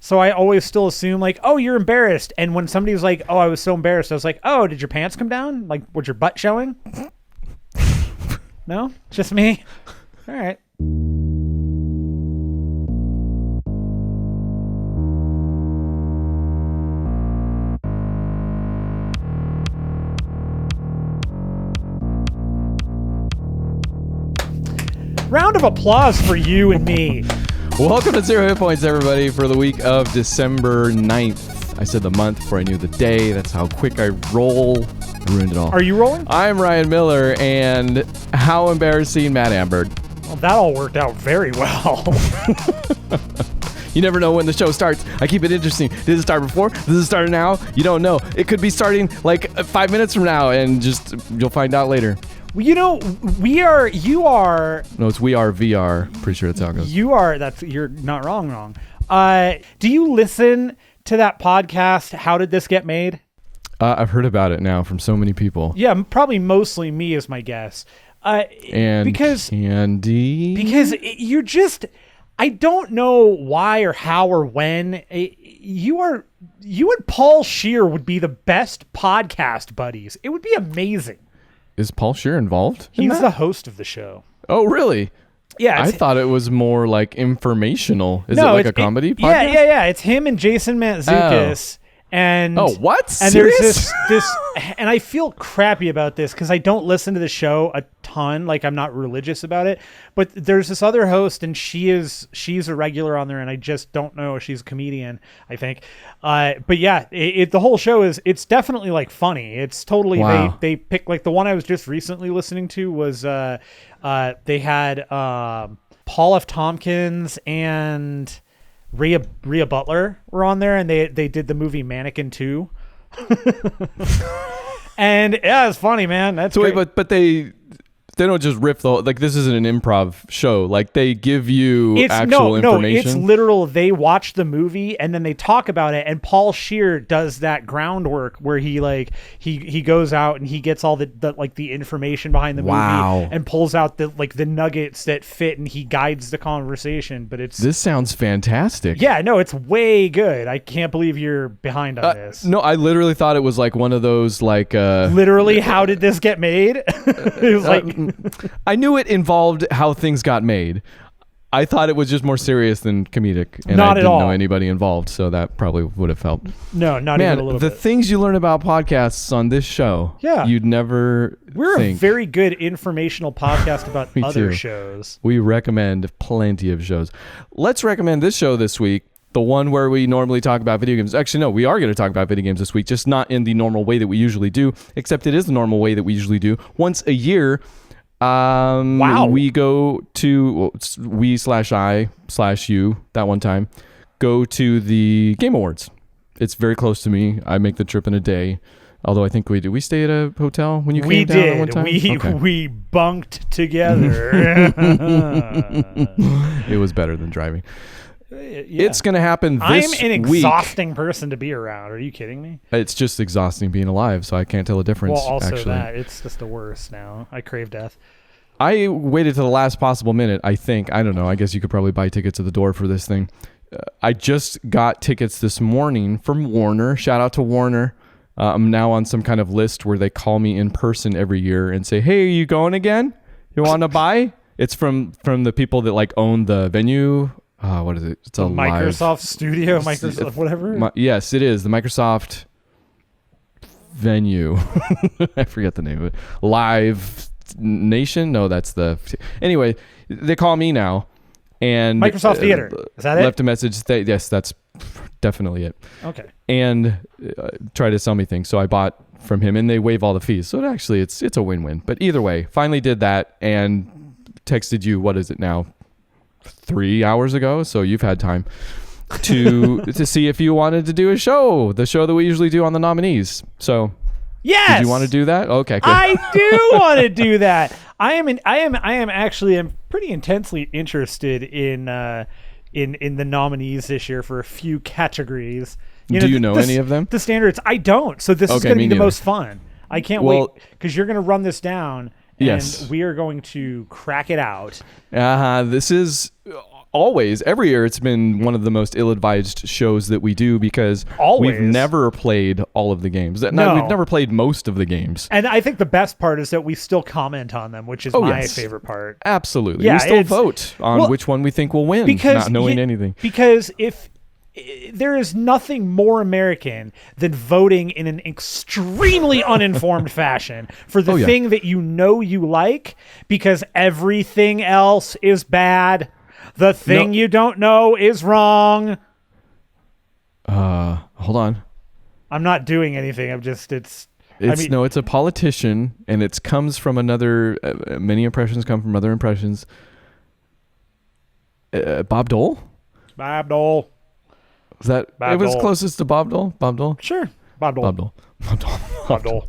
So I always still assume like, oh, you're embarrassed. And when somebody's like, oh, I was so embarrassed, I was like, oh, did your pants come down? Like, was your butt showing? No? Just me? All right. Round of applause for you and me. Welcome to 0 Hit Points, everybody, for the week of December 9th. I said the month before I knew the day. That's how quick I roll. I ruined it all. Are you rolling? I'm Ryan Miller, and how embarrassing, Matt Ambert. Well, that all worked out very well. You never know when the show starts. I keep it interesting. Did it start before? Does it start now? You don't know. It could be starting like 5 minutes from now, and just you'll find out later. You know, you are. No, it's we are VR. Pretty sure that's how it goes. You're not wrong. Do you listen to that podcast, How Did This Get Made? I've heard about it now from so many people. Yeah, probably mostly me is my guess. And Candy? Because you're just, I don't know why or how or when. You and Paul Scheer would be the best podcast buddies. It would be amazing. Is Paul Scheer involved? He's the host of the show. Oh, really? Yeah. I thought it was more like informational. Is it like a comedy podcast? Yeah. It's him and Jason Mantzoukas. And what? And Serious? There's this, and I feel crappy about this because I don't listen to the show a ton. Like, I'm not religious about it. But there's this other host, and she's a regular on there, and I just don't know if she's a comedian, I think. But yeah, the whole show it's definitely like funny. It's totally they pick, like, the one I was just recently listening to was they had Paul F. Tompkins and Rhea Butler were on there, and they did the movie Mannequin 2. And yeah, it's funny, man. That's so great. Wait, but they don't just riff the whole, like, this isn't an improv show. Like, they give you actual information. It's literal. They watch the movie and then they talk about it. And Paul Scheer does that groundwork where he goes out and he gets all the information behind the movie and pulls out the nuggets that fit, and he guides the conversation. But this sounds fantastic. Yeah, no, it's way good. I can't believe you're behind on this. No, I literally thought it was like one of those like literally, how did this get made? It was like. I knew it involved how things got made. I thought it was just more serious than comedic, and I didn't know anybody involved, so that probably would have helped. No, not even a little bit. The things you learn about podcasts on this show, you'd never We're think. A very good informational podcast about other too. Shows. We recommend plenty of shows. Let's recommend this show this week. The one where we normally talk about video games. Actually, no, we are going to talk about video games this week, just not in the normal way that we usually do, except it is the normal way that we usually do. Once a year, we go to we/I/you that one time go to the Game Awards. It's very close to me. I make the trip in a day. Although I think we stay at a hotel when you came down at one time? We bunked together. It was better than driving. Yeah. It's going to happen this week. I'm an exhausting person to be around. Are you kidding me? It's just exhausting being alive, so I can't tell the difference. Well, also actually. that. It's just the worst now. I crave death. I waited to the last possible minute, I think. I don't know. I guess you could probably buy tickets at the door for this thing. I just got tickets this morning from Warner. Shout out to Warner. I'm now on some kind of list where they call me in person every year and say, hey, are you going again? You want to buy? It's from the people that like own the venue. What is it? It's a Microsoft Studio, Microsoft whatever. Yes, it is the Microsoft venue. I forget the name of it. Live Nation? No, that's the. Anyway, they call me now, and Microsoft Theater. Is that it? Left a message. Yes, that's definitely it. Okay. And try to sell me things. So I bought from him, and they waive all the fees. So actually, it's a win-win. But either way, finally did that and texted you. What is it now? 3 hours ago, so you've had time to see if you wanted to do the show that we usually do on the nominees. So yes, did you want to do that? Okay, good. I do want to do that. I am actually pretty intensely interested in the nominees this year for a few categories. Do you know any of them? The standards, I don't. So this is going to be the most fun. I can't wait because you're going to run this down. And we are going to crack it out. This is always, every year, it's been one of the most ill-advised shows that we do because Always. we've never played all of the games. No. We've never played most of the games. And I think the best part is that we still comment on them, which is my favorite part. Absolutely. Yeah, we still vote on which one we think will win, not knowing anything. Because if there is nothing more American than voting in an extremely uninformed fashion for the thing that you like, because everything else is bad. The thing you don't know is wrong. Hold on. I'm not doing anything. It's a politician, and it comes from another. Many impressions come from other impressions. Bob Dole. Bob Dole. Was that Bob it? Was Dole. Closest to Bob Dole. Bob Dole. Sure. Bob Dole. Bob Dole. Bob Dole. Bob Dole.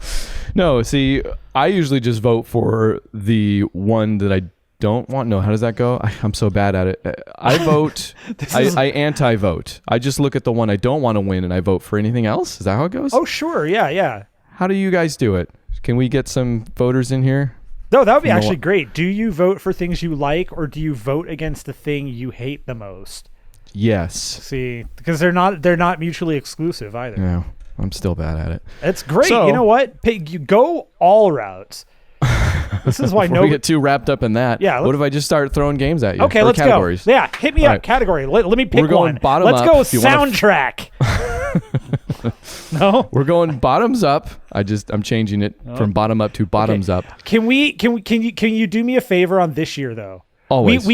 No, see, I usually just vote for the one that I don't want. No, how does that go? I'm so bad at it. I vote. I anti-vote. I just look at the one I don't want to win, and I vote for anything else. Is that how it goes? Oh, sure. Yeah. How do you guys do it? Can we get some voters in here? No, that would be actually great. Do you vote for things you like, or do you vote against the thing you hate the most? Yes. See, because they're not mutually exclusive either. Yeah, I'm still bad at it. It's great. So, you know what? You go all routes. This is why we get too wrapped up in that. Yeah. What if I just start throwing games at you? Okay, let's categories? go. Yeah, hit me up. Right. Category. Let me pick We're going one. bottom Let's up go if you wanna soundtrack. No. We're going bottoms up. I'm changing it from bottom up to bottoms up. Can you do me a favor on this year though? Always.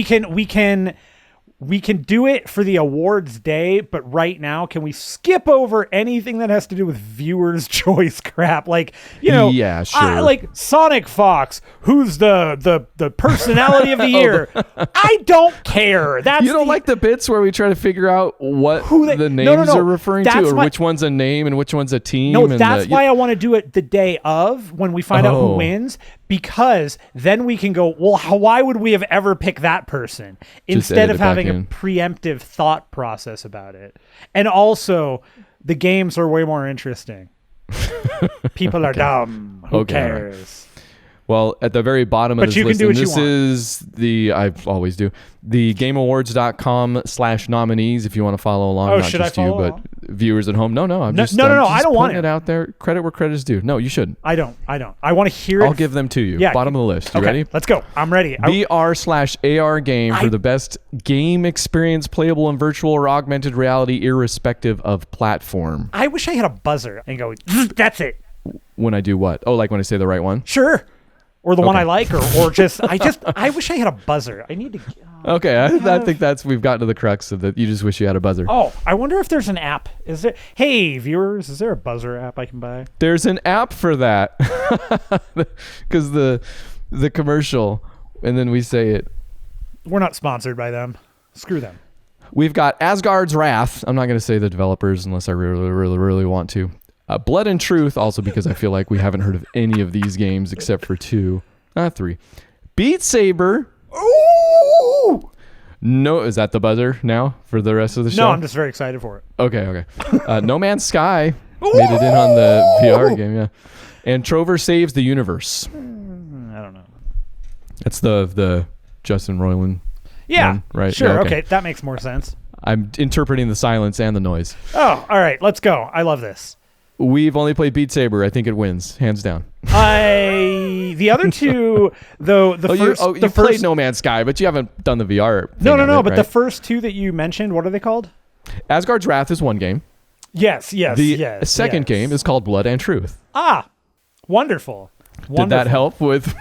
We can do it for the awards day, but right now, can we skip over anything that has to do with viewers' choice crap? Like, yeah, sure. Like Sonic Fox, who's the personality of the year? I don't care. You don't like the bits where we try to figure out who the names are referring to, or which one's a name and which one's a team. No, that's why I want to do it the day of when we find out who wins, because then we can go, well, why would we have ever picked that person instead of having a preemptive thought process about it? And also, the games are way more interesting. People are dumb. Who cares? Well, at the very bottom of this list, and this is I always do, the gameawards.com/nominees if you want to follow along. Oh, not should just I you, follow but along? Viewers at home. No, I'm just I don't want it out there. Credit where credit is due. No, you shouldn't. I don't. I want to hear it. I'll give them to you. Yeah. Bottom of the list. You ready? Let's go. I'm ready. VR/AR game for the best game experience, playable in virtual or augmented reality, irrespective of platform. I wish I had a buzzer and go, that's it. When I do what? Oh, like when I say the right one? Sure. Or the one I like, or just I wish I had a buzzer. I need to. Okay, I think we've gotten to the crux of that. You just wish you had a buzzer. Oh, I wonder if there's an app. Is there? Hey, viewers, is there a buzzer app I can buy? There's an app for that, because the commercial, and then we say it. We're not sponsored by them. Screw them. We've got Asgard's Wrath. I'm not going to say the developers unless I really, really, really want to. Blood and Truth, also because I feel like we haven't heard of any of these games except for 3. Beat Saber. Ooh! No, is that the buzzer now for the rest of the show? No, I'm just very excited for it. Okay. No Man's Sky made it in on the VR game, yeah. And Trover Saves the Universe. I don't know. That's the Justin Roiland one, right? Sure, Yeah, okay, that makes more sense. I'm interpreting the silence and the noise. Oh, all right, let's go. I love this. We've only played Beat Saber. I think it wins, hands down. The other two, though, you played No Man's Sky, but you haven't done the VR thing. No, but right? the first two that you mentioned, what are they called? Asgard's Wrath is one game. Yes. The second game is called Blood and Truth. Ah, wonderful. Did that help with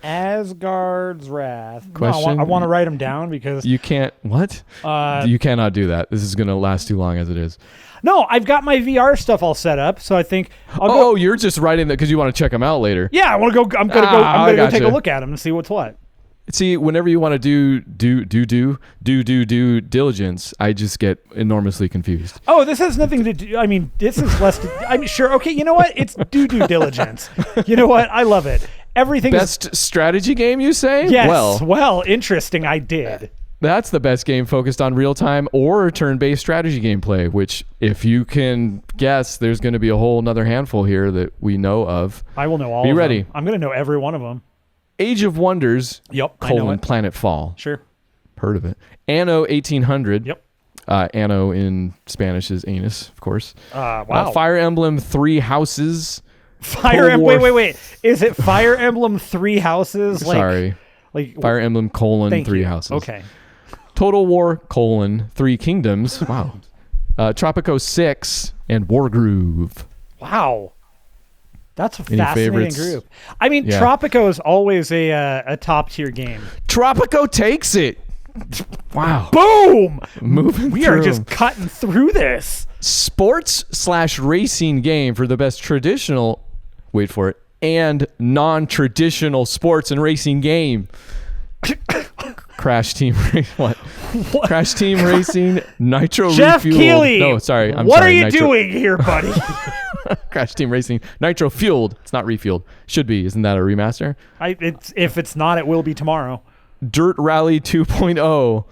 Asgard's Wrath? Question? No, I want to write them down because you can't. What? You cannot do that. This is going to last too long as it is. No, I've got my VR stuff all set up, so I think I'll go. Oh, you're just writing that because you want to check them out later. Yeah, I want to go. I'm gonna go take a look at them and see what's what. See, whenever you want to do due diligence, I just get enormously confused. Oh, this has nothing to do. I mean, this is less. I'm sure. Okay, you know what? It's due diligence. You know what? I love it. Everything. Best strategy game, you say? Yes. Well, interesting. I did. That's the best game focused on real-time or turn-based strategy gameplay, which, if you can guess, there's going to be a whole nother handful here that we know of. I will know all Be of ready. them. I'm going to know every one of them. Age of Wonders, Yep. Planetfall. Sure. Heard of it. Anno 1800. Yep. Anno in Spanish is anus, of course. Wow. Fire Emblem Three Houses. Fire Emblem. Wait. Is it Fire Emblem Three Houses? Sorry. Fire Emblem : Three Houses. Okay. Total War : Three Kingdoms. Wow. Tropico 6 and Wargroove. Wow. That's a Any fascinating favorites? group. I mean, Yeah. Tropico is always a top tier game. Tropico takes it. Wow. Boom! Moving We through are just cutting through this. Sports/racing game for the best traditional, wait for it, and non-traditional sports and racing game. Crash Team what? Crash Team Racing Nitro Jeff Refueled. Keighley. No, sorry. What are you doing here, buddy? Crash Team Racing Nitro Fueled. It's not refueled. Should be. Isn't that a remaster? If it's not, it will be tomorrow. Dirt Rally 2.0.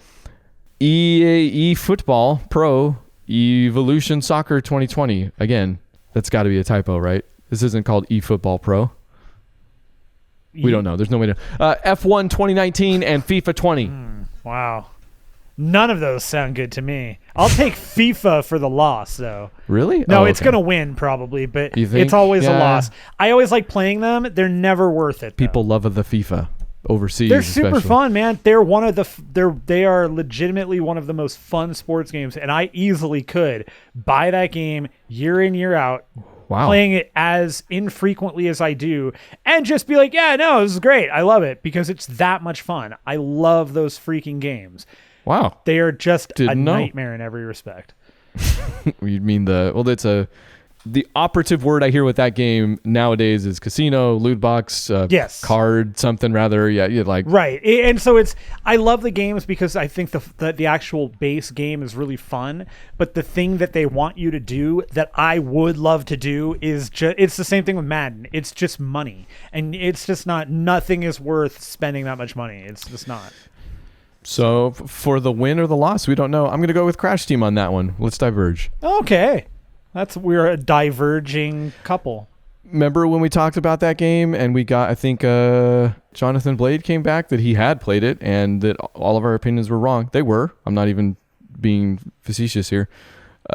EA Football Pro Evolution Soccer 2020. Again, that's got to be a typo, right? This isn't called eFootball Pro. We don't know. There's no way to. F1 2019 and FIFA 20. Wow. None of those sound good to me. I'll take FIFA for the loss, though. Really? No, Oh, it's okay. going to win probably, but You think? it's always a Yeah. loss. I always like playing them. They're never worth it, though. People love the FIFA overseas. They're super especially. fun, man. They're one of they are legitimately one of the most fun sports games, and I easily could buy that game year in, year out, Wow. playing it as infrequently as I do, and just be like, yeah, no, this is great. I love it because it's that much fun. I love those freaking games. Wow. They are just Didn't know. nightmare in every respect. You mean the operative word I hear with that game nowadays is casino, loot box, Yes. card, something rather. Yeah, you like. Right. And so I love the games because I think the actual base game is really fun, but the thing that they want you to do that I would love to do is it's the same thing with Madden. It's just money. And it's just nothing is worth spending that much money. It's just not. So for the win or the loss, we don't know. I'm going to go with Crash Team on that one. Let's diverge. Okay. We're a diverging couple. Remember when we talked about that game and we got, I think, Jonathan Blade came back that he had played it and that all of our opinions were wrong. They were. I'm not even being facetious here.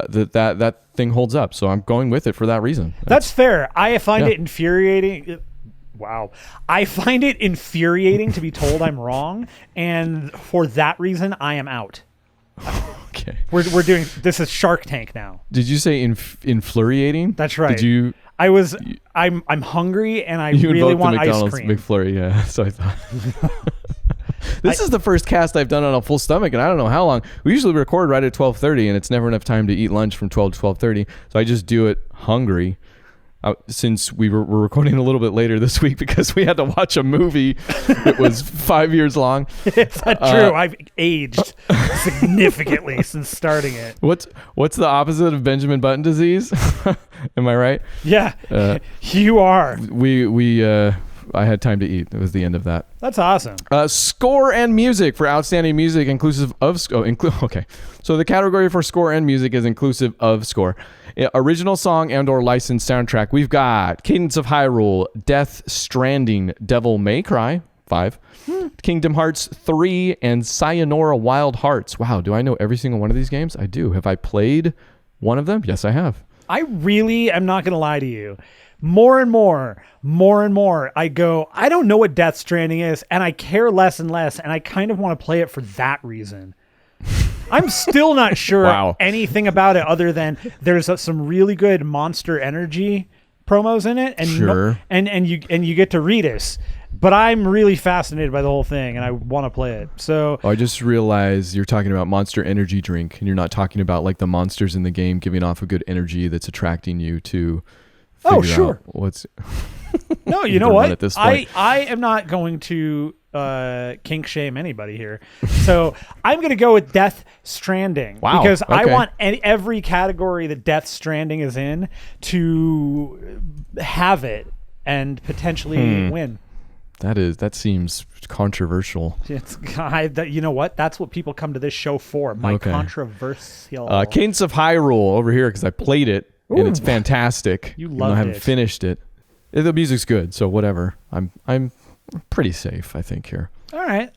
That thing holds up. So I'm going with it for that reason. That's fair. I find it infuriating. Wow. I find it infuriating to be told I'm wrong. And for that reason, I am out. Okay. We're doing this is Shark Tank now. Did you say infuriating? That's right. Did you? I'm hungry and I You really invoked want the ice McDonald's cream. McFlurry, yeah. So I thought. This is the first cast I've done on a full stomach, and I don't know how long. We usually record right at 12:30, and it's never enough time to eat lunch from 12 to 12:30. So I just do it hungry. Since we're recording a little bit later this week because we had to watch a movie that was 5 years long. It's not true. I've aged significantly since starting it. What's the opposite of Benjamin Button disease? Am I right? Yeah, you are. I had time to eat. It was the end of that. That's awesome. Score and music for outstanding music inclusive of okay. So the category for score and music is inclusive of score. Original song and or licensed soundtrack. We've got Cadence of Hyrule, Death Stranding, Devil May Cry 5, Kingdom Hearts 3, and Sayonara Wild Hearts. Wow, do I know every single one of these games? I do. Have I played one of them? Yes, I have. I really am not going to lie to you. More and more, I go, I don't know what Death Stranding is, and I care less and less, and I kind of want to play it for that reason. I'm still not sure anything about it other than there's some really good Monster Energy promos in it, and sure. and you get to read us. But I'm really fascinated by the whole thing, and I want to play it. So I just realized you're talking about Monster Energy drink, and you're not talking about like the monsters in the game giving off a good energy that's attracting you to. Sure. What's no, you know what? At this point. I am not going to kink shame anybody here. So I'm going to go with Death Stranding. Wow. Because I Okay. want every category that Death Stranding is in to have it and potentially win. That seems controversial. You know what? That's what people come to this show for. My controversial. Cadence of Hyrule over here because I played it and it's fantastic. You even though loved I haven't it. finished it. The music's good, so whatever. I'm pretty safe, I think here. All right.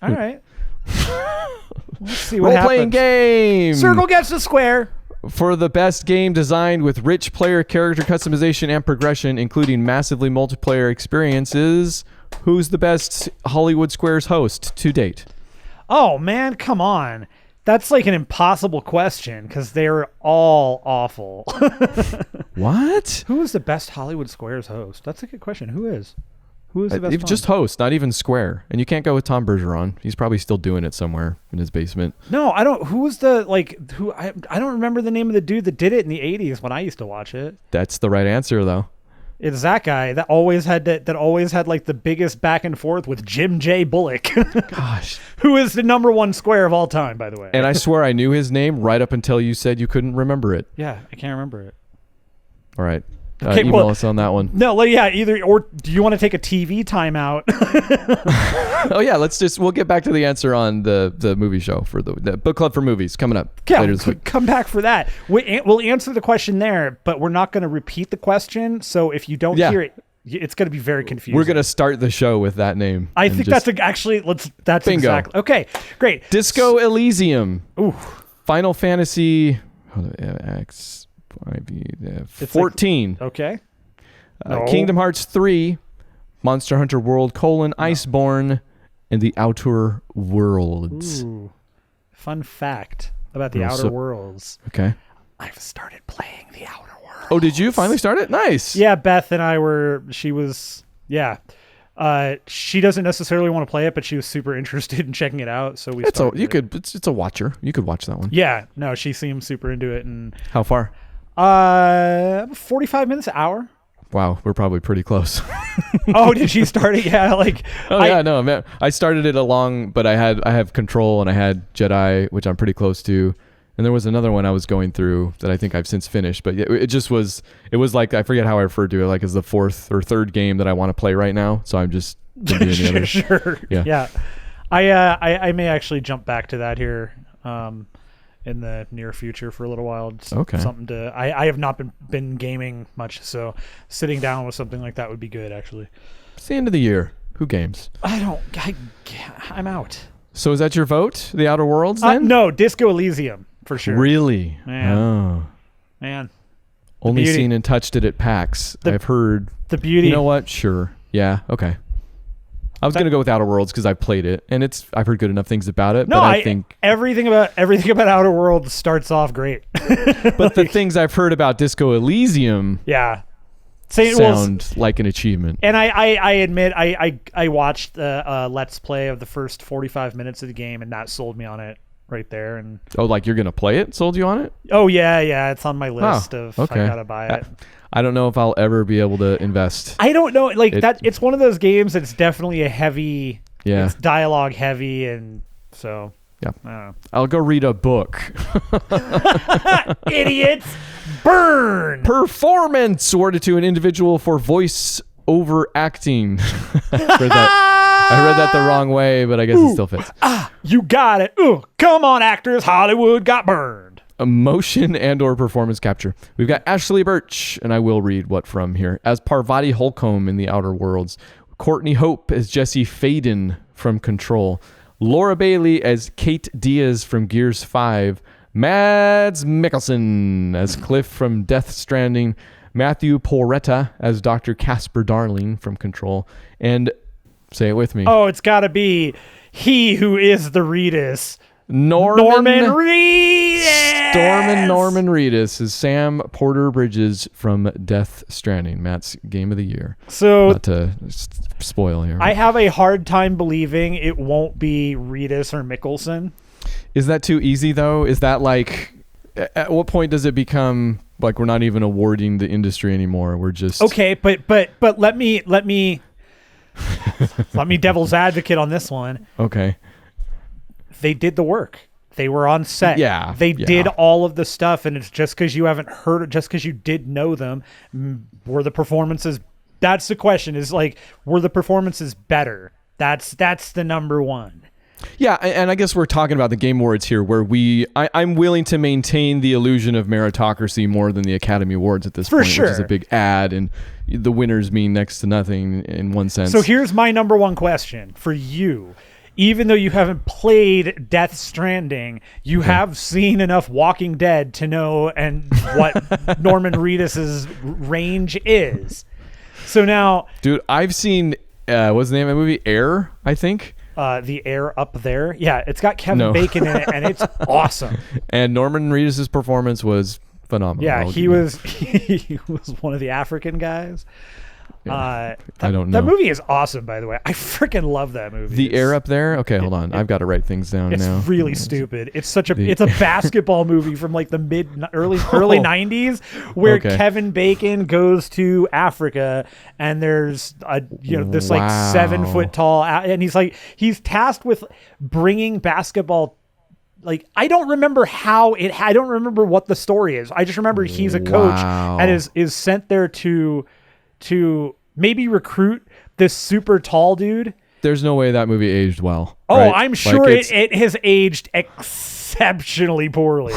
Let's see what Role-playing happens. game. Circle gets the square. For the best game designed with rich player character customization and progression, including massively multiplayer experiences, who's the best Hollywood Squares host to date? Oh, man, come on. That's like an impossible question because they're all awful. What? Who is the best Hollywood Squares host? That's a good question. Who is? Who is the best? Just host, not even Square. And you can't go with Tom Bergeron. He's probably still doing it somewhere in his basement. No, I don't. Who was the I don't remember the name of the dude that did it in the 80s when I used to watch it. That's the right answer, though. It's that guy that always had like the biggest back and forth with Jim J. Bullock. Gosh. Who is the number one square of all time, by the way. And I swear I knew his name right up until you said you couldn't remember it. Yeah, I can't remember it. All right. Okay, email us on that one. No, yeah, either or. Do you want to take a TV timeout? Oh yeah, we'll get back to the answer on the movie show for the book club for movies coming up later this week. Come back for that. We'll answer the question there, but we're not going to repeat the question. So if you don't hear it, it's going to be very confusing. We're going to start the show with that name. I think that's bingo. Exactly okay. Great. Disco Elysium. Ooh. Final Fantasy X 14. Okay. Kingdom Hearts 3, Monster Hunter World: Iceborne, and the Outer Worlds. Ooh. Fun fact about the Outer Worlds. Okay. I've started playing the Outer Worlds. Oh, did you finally start it? Nice. Yeah, Beth and I she doesn't necessarily want to play it, but she was super interested in checking it out. So we started it. It's a watcher. You could watch that one. Yeah. No, she seems super into it. And how far? 45 minutes, an hour. Wow, we're probably pretty close. Oh, did she start it? Yeah, I started it but I have Control and I had Jedi, which I'm pretty close to, and there was another one I was going through that I think I've since finished. But it was like, I forget how I referred to it, like as the fourth or third game that I want to play right now. So I'm just doing the others. Sure. Yeah. I may actually jump back to that here. In the near future for a little while. Okay. Something I have not been gaming much, so sitting down with something like that would be good, actually. It's the end of the year. Who games? I'm out. So is that your vote? The Outer Worlds then? No, Disco Elysium, for sure. Really? Man. Oh. Man. Only seen and touched it at PAX. I've heard. The beauty. You know what? Sure. Yeah. Okay. I was going to go with Outer Worlds because I played it, and I've heard good enough things about it. No, but I think everything about Outer Worlds starts off great. But the things I've heard about Disco Elysium, sound like an achievement. And I admit I watched the Let's Play of the first 45 minutes of the game, and that sold me on it right there. And like you're going to play it? Sold you on it? Oh yeah, it's on my list of I gotta buy it. I don't know if I'll ever be able to invest. I don't know. It's one of those games that's definitely a heavy. Yeah. It's dialogue heavy, and so. Yeah. I don't know. I'll go read a book. Idiots! Burn! Performance awarded to an individual for voice over acting. I read that the wrong way, but I guess it still fits. You got it. Come on, actors. Hollywood got burned. Emotion and or performance capture. We've got Ashley Birch, and I will read what from here, as Parvati Holcomb in The Outer Worlds, Courtney Hope as Jesse Faden from Control, Laura Bailey as Kate Diaz from Gears 5, Mads Mikkelsen as Cliff from Death Stranding, Matthew Porretta as Dr. Casper Darling from Control, and say it with me. Oh, it's got to be he who is the Reedus. Norman Reedus. Norman Reedus is Sam Porter Bridges from Death Stranding, Matt's game of the year. So, not to spoil here. I have a hard time believing it won't be Reedus or Mikkelsen. Is that too easy though? Is that like, at what point does it become like we're not even awarding the industry anymore? We're just okay. But let me devil's advocate on this one. Okay. They did the work. They were on set. Yeah. They did all of the stuff, and it's just because you haven't heard it, just because you did know them, were the performances. That's the question. Is like, were the performances better? That's the number one. Yeah, and I guess we're talking about the Game Awards here, where I'm willing to maintain the illusion of meritocracy more than the Academy Awards at this point, sure. Which is a big ad, and the winners mean next to nothing in one sense. So here's my number one question for you. even though you haven't played Death Stranding, you have seen enough Walking Dead to know and what Norman Reedus's range is. So now, dude, I've seen what's the name of the movie? Air, I think. The Air Up There. Yeah, it's got Kevin Bacon in it, and it's awesome. And Norman Reedus's performance was phenomenal. Yeah, he was one of the African guys. I don't know. That movie is awesome, by the way. I freaking love that movie. The Air Up There? Okay, hold on. I've got to write things down now. It's really stupid. It's it's a basketball movie from like the early 90s where Kevin Bacon goes to Africa and there's this like 7 foot tall and he's tasked with bringing basketball. Like, I don't remember I don't remember what the story is. I just remember he's a coach and is sent there to maybe recruit this super tall dude. There's no way that movie aged well. Oh, right? I'm sure it has aged exceptionally poorly.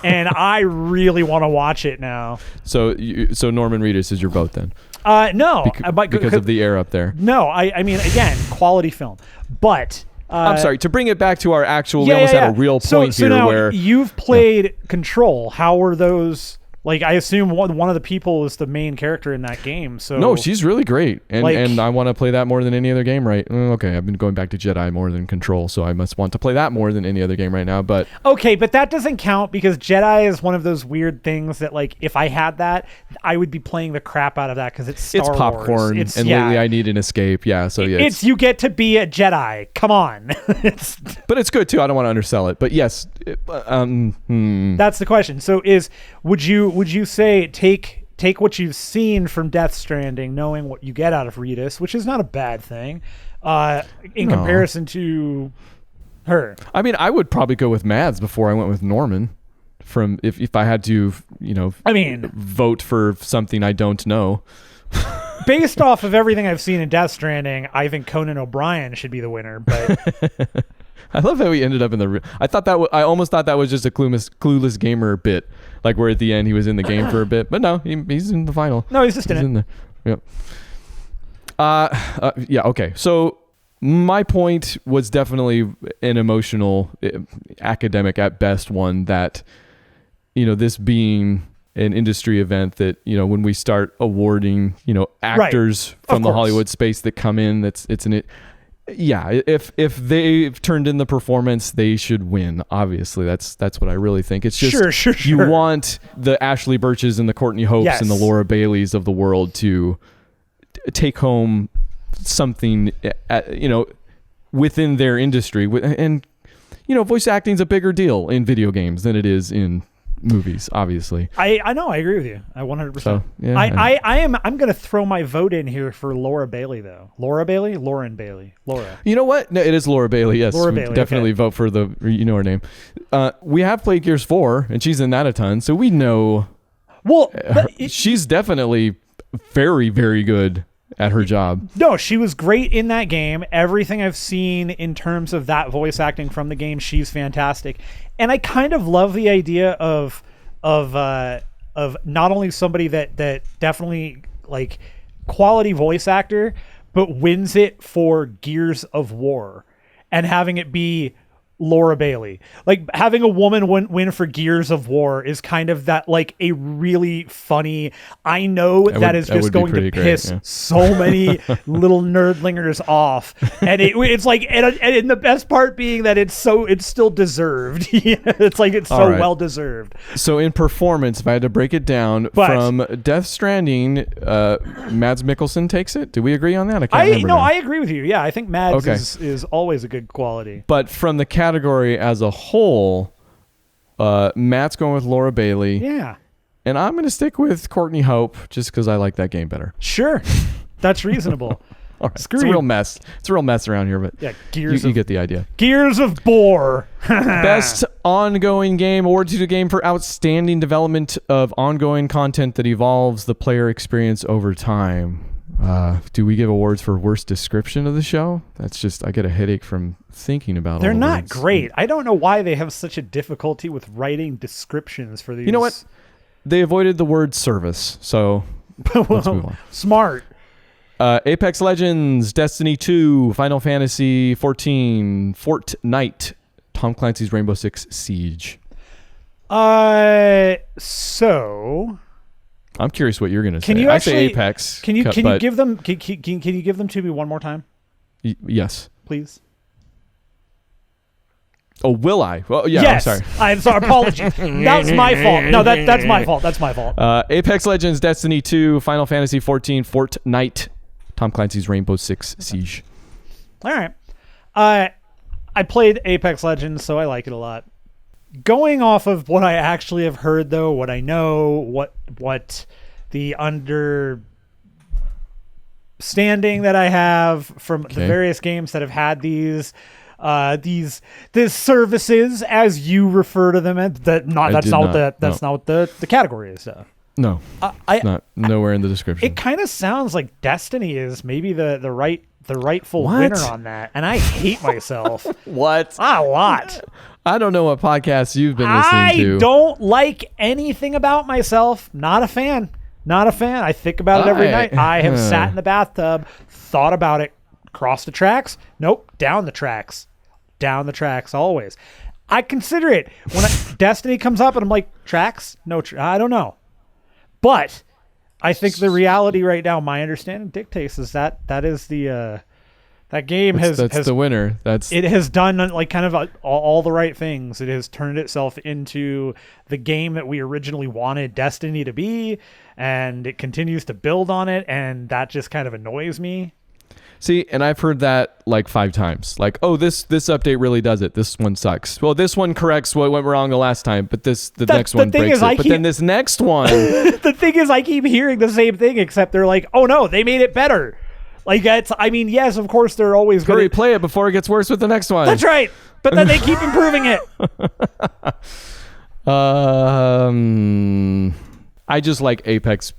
And I really want to watch it now. So Norman Reedus is your vote then? No. Because of The Air Up There. No, I mean, again, quality film. But... I'm sorry, to bring it back to our actual, we almost had a real point here now where... You've played Control. How were those... Like, I assume one of the people is the main character in that game. So no, she's really great, and I want to play that more than any other game, right? Okay, I've been going back to Jedi more than Control, so I must want to play that more than any other game right now. But okay, but that doesn't count because Jedi is one of those weird things that, like, if I had that, I would be playing the crap out of that because it's Star Wars. Popcorn, and lately I need an escape. Yeah, so yeah, it's you get to be a Jedi. Come on, but it's good too. I don't want to undersell it, but yes, that's the question. So would you say take what you've seen from Death Stranding, knowing what you get out of Reedus, which is not a bad thing, in comparison to her? I mean, I would probably go with Mads before I went with Norman. From if I had to, vote for something I don't know. Based off of everything I've seen in Death Stranding, I think Conan O'Brien should be the winner. But I love how he ended up in the. I almost thought that was just a clueless gamer bit, like where at the end he was in the game for a bit, but no, he's in the final. No, he's just in there. Yep. Yeah. Okay. So my point was definitely an emotional, academic at best one that, this being an industry event that, when we start awarding, actors from the Hollywood space that come in, if they've turned in the performance, they should win. Obviously, that's what I really think. It's just sure. You want the Ashley Birches and the Courtney Hopes and the Laura Baileys of the world to take home something, within their industry. And voice acting is a bigger deal in video games than it is in movies, obviously. I know, I agree with you. I 100%. So, yeah, I'm going to throw my vote in here for Laura Bailey, though. Laura Bailey? Lauren Bailey. Laura. You know what? No, it is Laura Bailey. Yes, Laura Bailey, definitely vote for her name. We have played Gears 4, and she's in that a ton, so we know. Well, she's definitely very, very good at her job. No, she was great in that game. Everything I've seen in terms of that voice acting from the game, she's fantastic. And I kind of love the idea of not only somebody that definitely like quality voice actor, but wins it for Gears of War and having it be Laura Bailey. Like having a woman win for Gears of War is kind of that like a really funny. I know that is just going to piss so many little nerdlingers off, and it's like and the best part being that it's still deserved. It's like it's so well deserved. So in performance, if I had to break it down from Death Stranding, Mads Mikkelsen takes it. Do we agree on that? I agree with you. Yeah, I think Mads is always a good quality. But from the category as a whole, Matt's going with Laura Bailey. Yeah. And I'm going to stick with Courtney Hope just because I like that game better. Sure. That's reasonable. All right. It's a real mess. It's a real mess around here, but yeah, you get the idea. Gears of Boar. Best ongoing game, award to the game for outstanding development of ongoing content that evolves the player experience over time. Do we give awards for worst description of the show? That's just, I get a headache from thinking about it. They're not great. I don't know why they have such a difficulty with writing descriptions for these. You know what? They avoided the word service, so let's move on. Smart. Apex Legends, Destiny 2, Final Fantasy 14, Fortnite, Tom Clancy's Rainbow Six Siege. So I'm curious what you're going to say. Can you actually, I say Apex. Can you give them can you give them to me one more time? Yes. Please. Oh, will I? Well, yeah, yes. I'm sorry. Apologies. That's my fault. No, that's my fault. That's my fault. Apex Legends, Destiny 2, Final Fantasy 14, Fortnite, Tom Clancy's Rainbow Six Siege. All right. I played Apex Legends, so I like it a lot. Going off of what I actually have heard, though, what I know, what the understanding that I have from the various games that have had these services, as you refer to them, that's not what the category is. No, not nowhere in the description. It kind of sounds like Destiny is maybe the rightful winner on that, and I hate myself. What? A lot. I don't know what podcasts you've been listening to. I don't like anything about myself. Not a fan. I think about it every night. I have sat in the bathtub, thought about it, crossed the tracks. Nope, down the tracks. Down the tracks always. I consider it when Destiny comes up and I'm like, tracks? No, I don't know. But I think the reality right now, my understanding dictates is that is the that game has the winner. It has done like kind of all the right things. It has turned itself into the game that we originally wanted Destiny to be, and it continues to build on it, and that just kind of annoys me. See, and I've heard that like 5 times. Like, oh, this update really does it. This one sucks. Well, this one corrects what went wrong the last time, but the next one breaks it. But then this next one. The thing is, I keep hearing the same thing, except they're like, oh no, they made it better. Like, yes, of course, they're always going to play it before it gets worse with the next one. That's right. But then they keep improving it. I just like Apex.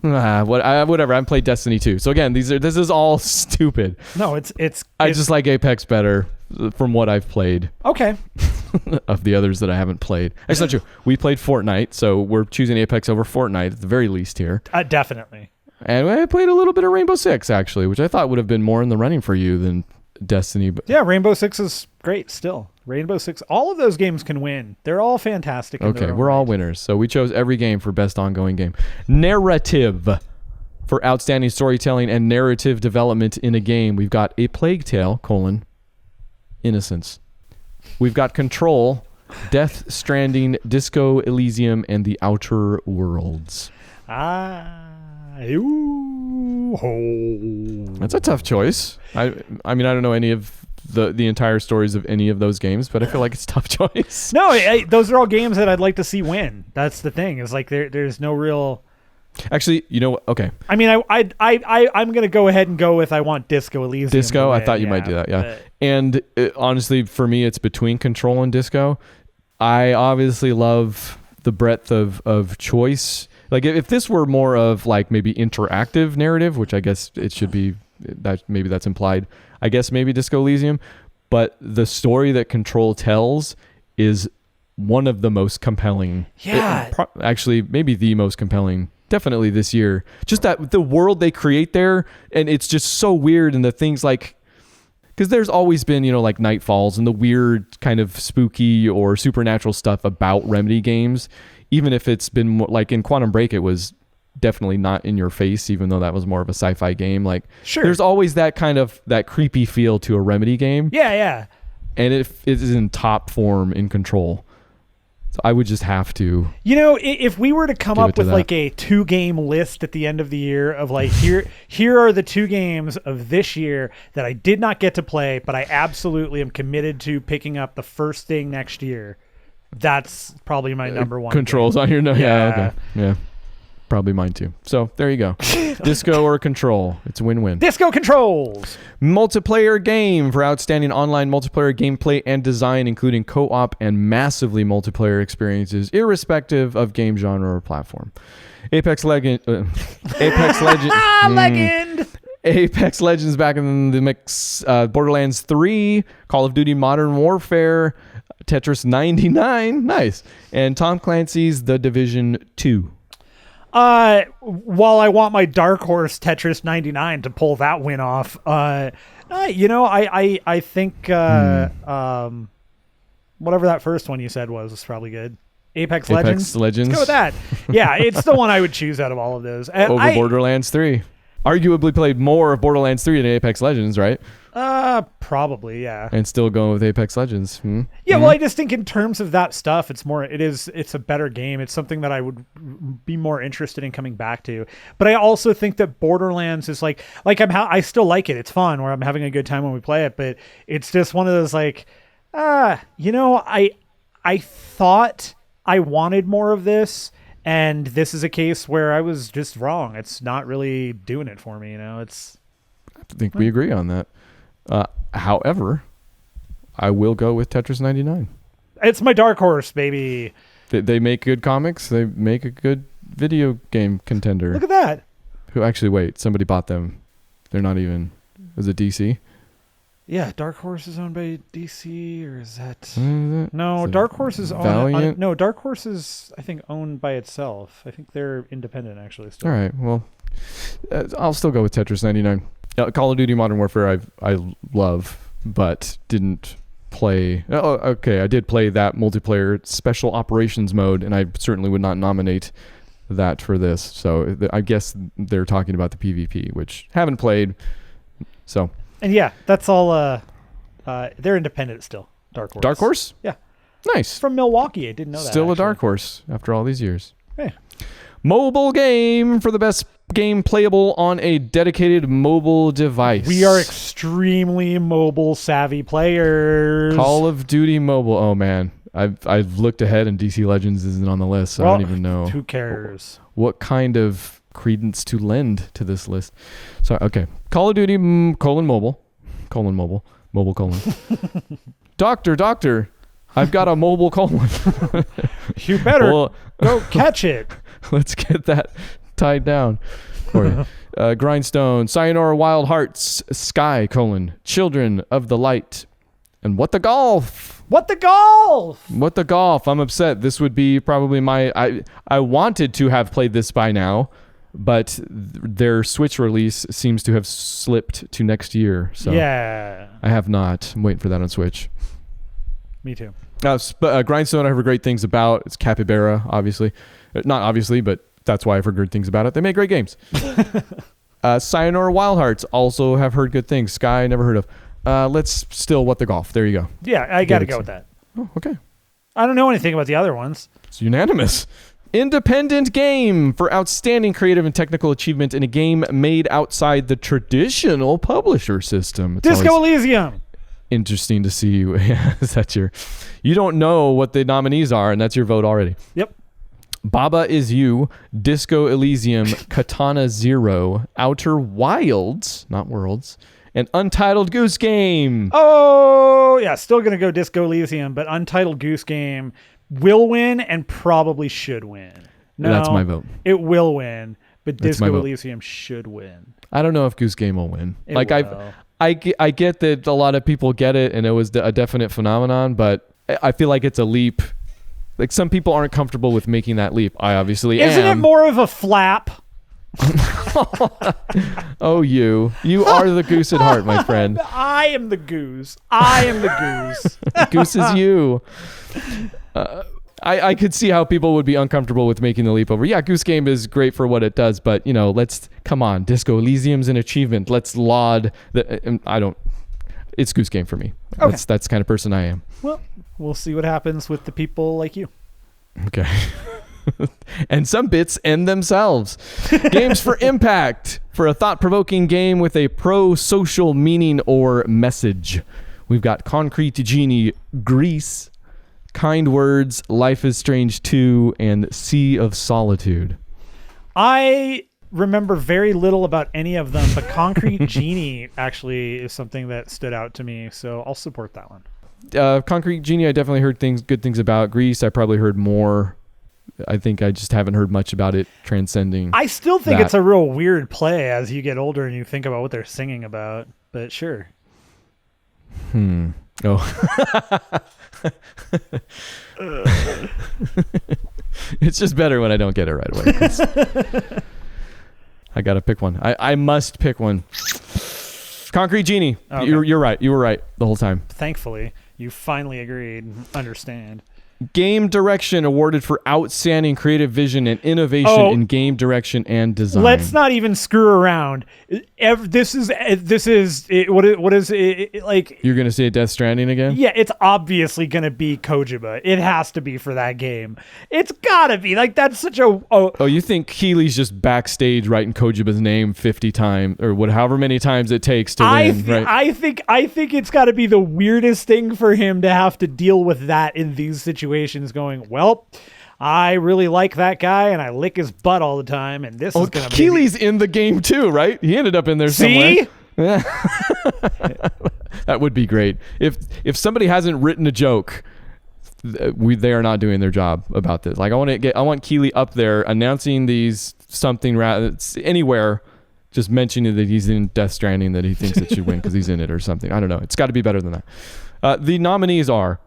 Whatever. I played Destiny 2. So again, this is all stupid. No, it's I just like Apex better from what I've played. Okay. Of the others that I haven't played. That's not true. We played Fortnite, so we're choosing Apex over Fortnite at the very least here. Definitely. And I played a little bit of Rainbow Six, actually, which I thought would have been more in the running for you than Destiny. But yeah, Rainbow Six is great still. Rainbow Six, all of those games can win. They're all fantastic. Okay, we're all winners. So we chose every game for best ongoing game. Narrative. For outstanding storytelling and narrative development in a game, we've got A Plague Tale, Innocence. We've got Control, Death Stranding, Disco Elysium, and The Outer Worlds. That's a tough choice. I mean, I don't know any of the entire stories of any of those games, but I feel like it's a tough choice. No, those are all games that I'd like to see win. That's the thing. Is like there's no real. Actually, you know what? Okay. I mean, I'm gonna go ahead and go with I want Disco Elysium. Disco. I thought you might do that. Yeah. And honestly, for me, it's between Control and Disco. I obviously love the breadth of choice. Like if this were more of like maybe interactive narrative, which I guess it should be, that maybe that's implied. I guess maybe Disco Elysium, but the story that Control tells is one of the most compelling. Yeah. Actually, maybe the most compelling. Definitely this year. Just that the world they create there, and it's just so weird, and the things like. Because there's always been, like Night Falls and the weird kind of spooky or supernatural stuff about Remedy games. Even if it's been more, like in Quantum Break, it was definitely not in your face, even though that was more of a sci-fi game. Like, sure. There's always that kind of that creepy feel to a Remedy game. Yeah. And it is in top form in Control. So I would just have to. If we were to come up with like a 2-game list at the end of the year of like here are the 2 games of this year that I did not get to play, but I absolutely am committed to picking up the first thing next year. That's probably my number one. Control's on your note. Yeah. Okay. Yeah. Probably mine too. So there you go. Disco or Control. It's a win-win. Disco controls. Multiplayer game for outstanding online multiplayer gameplay and design, including co-op and massively multiplayer experiences, irrespective of game genre or platform. Apex Legends. Legend. Apex Legends back in the mix. Borderlands 3, Call of Duty Modern Warfare, Tetris 99, nice, and Tom Clancy's The Division 2. While I want my dark horse Tetris 99 to pull that win off, I think whatever that first one you said was probably good. Apex Legends. Let's go with that. Yeah, it's the one I would choose out of all of those. Over Borderlands 3. Arguably played more of Borderlands 3 than Apex Legends, right? Probably, yeah. And still going with Apex Legends. Yeah, well, I just think in terms of that stuff, it's a better game. It's something that I would be more interested in coming back to. But I also think that Borderlands is I still like it. It's fun, where I'm having a good time when we play it. But it's just one of those I thought I wanted more of this, and this is a case where I was just wrong. It's not really doing it for me, It's. I think we agree on that. However, I will go with Tetris 99. It's my dark horse, baby. They make good comics. They make a good video game contender. Look at that. Wait, somebody bought them. They're not even. Is it DC? Yeah, Dark Horse is owned by DC, or is that? No, Dark Horse is owned. Valiant? No, Dark Horse is, I think, owned by itself. I think they're independent, actually. Still. All right, well, I'll still go with Tetris 99. Call of Duty Modern Warfare I love, but didn't play. Oh, okay, I did play that multiplayer special operations mode, and I certainly would not nominate that for this. So I guess they're talking about the PvP, which haven't played. So. And yeah, that's all. They're independent still. Dark Horse. Dark Horse? Yeah. Nice. From Milwaukee. I didn't know that. Still a Dark Horse after all these years. Hey. Mobile game for the best game playable on a dedicated mobile device. We are extremely mobile savvy players. Call of Duty Mobile. Oh man, I've looked ahead and DC Legends isn't on the list. So I don't even know. Who cares? What kind of credence to lend to this list? So okay, Call of Duty mobile. Doctor, I've got a mobile colon. You better go catch it. Let's get that tied down for you. Grindstone, Sayonara Wild Hearts, Sky, Children of the Light, and What the Golf. I'm upset. This would be probably I wanted to have played this by now, but their Switch release seems to have slipped to next year. So yeah, I have not. I'm waiting for that on Switch. Me too. Grindstone, I heard great things about. It's Capybara, obviously. Not obviously, but that's why I've heard good things about it. They make great games. Sayonara Wild Hearts, also have heard good things. Sky, never heard of. Let's still What the Golf. There you go. Yeah, I got to go with that. Oh, okay. I don't know anything about the other ones. It's unanimous. Independent game for outstanding creative and technical achievement in a game made outside the traditional publisher system. It's Disco Elysium. Interesting to see you. Is that you don't know what the nominees are, and that's your vote already. Yep. Baba Is You, Disco Elysium, Katana Zero, Outer Wilds, not Worlds, and Untitled Goose Game. Oh, yeah, still going to go Disco Elysium, but Untitled Goose Game will win and probably should win. No, that's my vote. It will win, but Disco Elysium should win. I don't know if Goose Game will win. Will. I get that a lot of people get it, and it was a definite phenomenon, but I feel like it's a leap. Like, some people aren't comfortable with making that leap. I obviously am. Isn't it more of a flap? Oh, you are the goose at heart, my friend. I am the goose. Goose is you. I could see how people would be uncomfortable with making the leap over. Yeah, Goose Game is great for what it does, but come on, Disco Elysium's an achievement. Let's laud it's Goose Game for me. Okay. That's the kind of person I am. Well, we'll see what happens with the people like you. Okay. And some bits end themselves. Games for Impact, for a thought-provoking game with a pro-social meaning or message. We've got Concrete Genie, Grease, Kind Words, Life is Strange 2, and Sea of Solitude. I remember very little about any of them, but Concrete Genie actually is something that stood out to me, so I'll support that one. Concrete Genie, I definitely heard good things about. Grease, I probably heard more. I think I just haven't heard much about it transcending. I still think it's a real weird play as you get older and you think about what they're singing about, but sure. Oh. It's just better when I don't get it right away. 'Cause I got to pick one. I must pick one. Concrete Genie. Okay. You're right. You were right the whole time. Thankfully, you finally agreed. Understand. Game direction awarded for outstanding creative vision and innovation in game direction and design. Let's not even screw around. This is what is it like? You're gonna say Death Stranding again? Yeah, it's obviously gonna be Kojima. It has to be for that game. It's gotta be like that's such a. Oh, you think Keely's just backstage writing Kojima's name 50 times or however many times it takes to win? Right? I think it's got to be the weirdest thing for him to have to deal with that in these situations. Going, well, I really like that guy and I lick his butt all the time, and this is gonna be. Keely's in the game too, right? He ended up in there somewhere. That would be great. If somebody hasn't written a joke, they are not doing their job about this. Like I want Keely up there announcing these something anywhere, just mentioning that he's in Death Stranding, that he thinks it should win because he's in it or something. I don't know. It's got to be better than that. The nominees are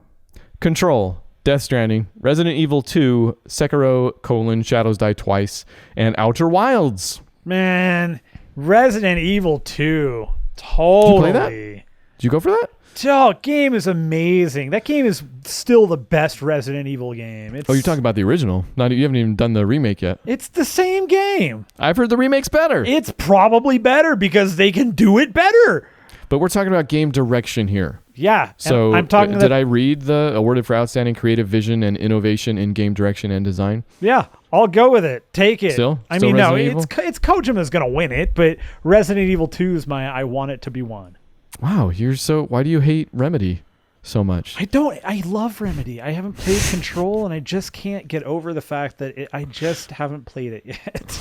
Control, Death Stranding, Resident Evil 2, Sekiro: Shadows Die Twice, and Outer Wilds. Man, Resident Evil 2. Totally. Did you play that? Did you go for that? Oh, game is amazing. That game is still the best Resident Evil game. You're talking about the original. You haven't even done the remake yet. It's the same game. I've heard the remake's better. It's probably better because they can do it better. But we're talking about game direction here. Yeah. So I'm talking did I read the awarded for outstanding creative vision and innovation in game direction and design? Yeah, I'll go with it. Take it. Still it's Kojima's going to win it, but Resident Evil 2 is I want it to be one. Wow, why do you hate Remedy so much? I love Remedy. I haven't played Control, and I just can't get over the fact that I just haven't played it yet.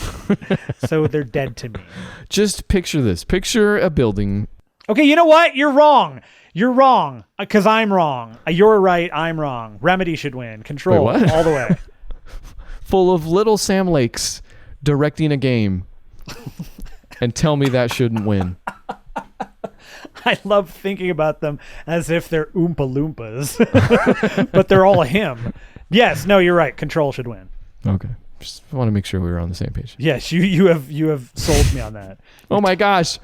So they're dead to me. Just picture this. Picture a building. Okay, you know what? You're wrong. You're wrong, because I'm wrong. You're right, I'm wrong. Remedy should win. Control, Wait, what? all the way. Full of little Sam Lakes directing a game. And tell me that shouldn't win. I love thinking about them as if they're Oompa Loompas, but they're all him. Yes, no, you're right. Control should win. Okay, just want to make sure we were on the same page. Yes, you have sold me on that. Oh my gosh!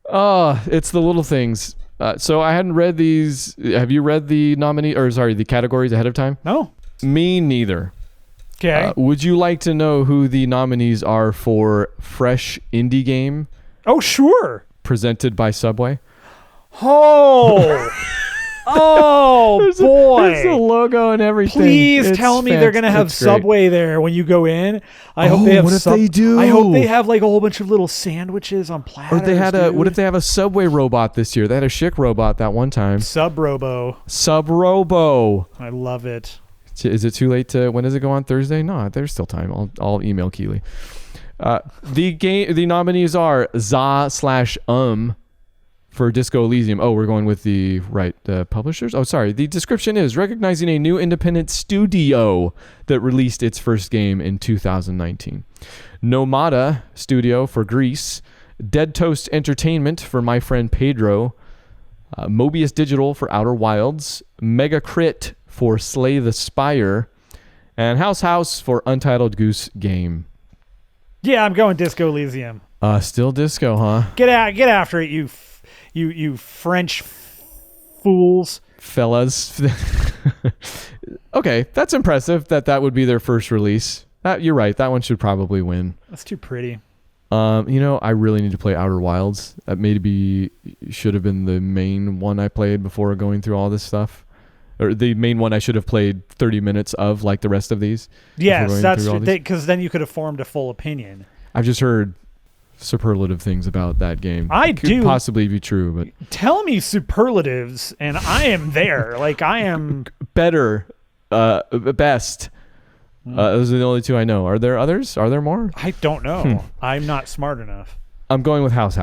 Oh, it's the little things. So I hadn't read these. Have you read the the categories ahead of time? No. Me neither. Okay. Would you like to know who the nominees are for Fresh Indie Game? Oh, sure. Presented by Subway. Oh. Boy. There's a logo and everything. Please tell me they're going to have Subway there when you go in. I hope they have what if they do? I hope they have like a whole bunch of little sandwiches on platters. What if they have a Subway robot this year? They had a Schick robot that one time. Sub-Robo. I love it. Is it too late when does it go on? Thursday? No, there's still time. I'll email Keely. The nominees are za/. For Disco Elysium. Oh, we're going with the publishers? Oh, sorry. The description is recognizing a new independent studio that released its first game in 2019. Nomada Studio for Greece. Dead Toast Entertainment for My Friend Pedro. Mobius Digital for Outer Wilds. Mega Crit for Slay the Spire. And House for Untitled Goose Game. Yeah, I'm going Disco Elysium. Still Disco, huh? Get after it, you French fools. Fellas. Okay, that's impressive that would be their first release. You're right. That one should probably win. That's too pretty. I really need to play Outer Wilds. That maybe should have been the main one I played before going through all this stuff. Or the main one I should have played 30 minutes of, like the rest of these. Yes, that's because then you could have formed a full opinion. I've just heard superlative things about that game. Could possibly be true, but tell me superlatives and I am there. Like I am better, best. Those are the only two I know. Are there others? Are there more? I don't know. I'm not smart enough. I'm going with House.